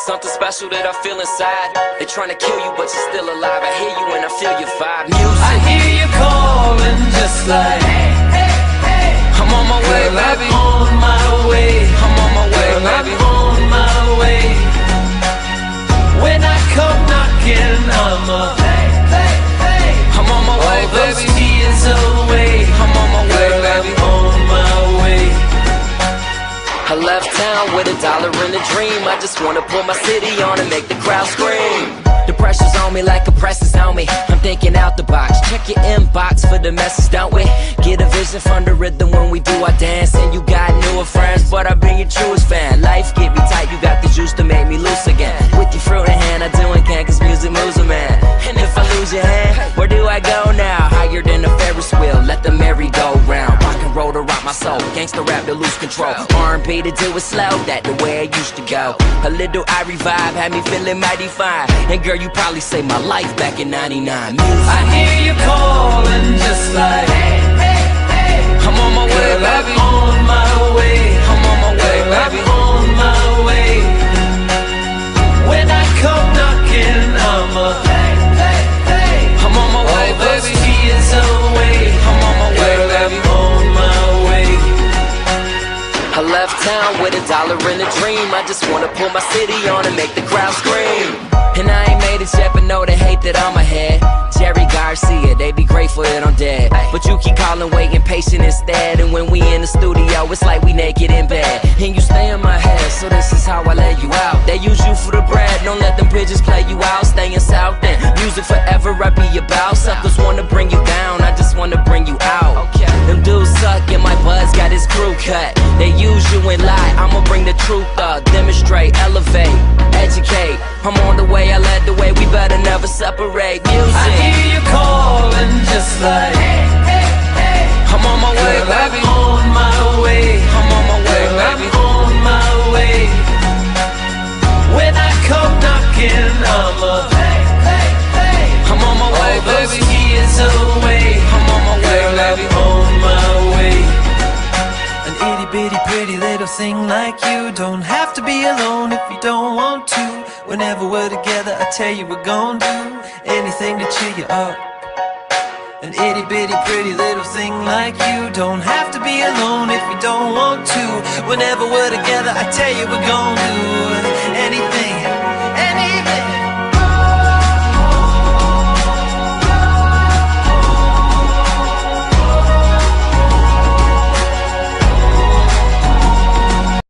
something special that I feel inside. They tryna kill you, but you're still alive. I hear you and I feel your vibe. Music, I hear you calling just like, hey, hey, hey. I'm on my way, Girl, baby. I'm on my way. I'm on my way, Girl, baby. I'm on my way. When I come knocking, I'm a hey, hey, hey. I'm on my way, All those baby. tears away. I'm on my way, Girl, baby. I'm on my way. I left town with $1 and a dream. I just wanna put my city on and make the crowd scream. The pressure's on me like a press is on me. I'm thinking out the box. Check your inbox for the message, don't we? Get a vision from the rhythm when we do our dance. And you got newer friends, but I bring your truest fan. Life get me tight, you got the juice to make me loose again. With your fruit in hand, I do and can, cause music moves a man. And if I lose your hand, where do I go now? Higher than a Ferris wheel, let the merry-go-round. Rock and roll to rock my soul, gangsta rap to lose control. R&B to do it slow, that the way I used to go. A little Irie vibe had me feeling mighty fine. And girl, you probably saved my life back in '99. Music. I hear you calling just like, hey, hey, hey. I'm on my way, Girl, baby. I'm on my way. I'm on my way, Girl, baby. I'm on my way. When I come knocking, I'm a hey, hey, hey. I'm on my way, All those baby. tears away. I'm on my way, Girl, baby. I'm on my way. I left town with $1 and a dream. I just wanna pull my city on and make the crowd scream. And I ain't made it yet, but know they hate that I'm ahead. Jerry Garcia, they be grateful that I'm dead. But you keep calling, waiting patient instead. And when we in the studio, it's like we naked in bed. And you stay in my head, so this is how I let you out. They use you for the bread, don't let them bitches play you out. Stay in South End, music forever I be about. Suckers wanna bring you down, I just wanna bring you out. Them dudes suck and my buzz got his crew cut. They use you and lie, I'ma bring the truth up. Demonstrate, elevate, educate. I'm on the way, I led the way, we better never separate. Music, I hear you calling just like, hey, hey, hey. I'm on my way, Girl, baby. I'm on my way. I'm on my way, Girl, baby. I'm on my way. When I come knocking, I'm a hey, hey, hey. I'm on my way, All those baby. tears away. I'm on my way, Girl, baby. I'm on my way. An itty bitty pretty little thing like you don't have to be alone if you don't want to. Whenever we're together, I tell you we're gonna do anything to cheer you up. An itty bitty pretty little thing like you don't have to be alone if you don't want to. Whenever we're together, I tell you we're gonna do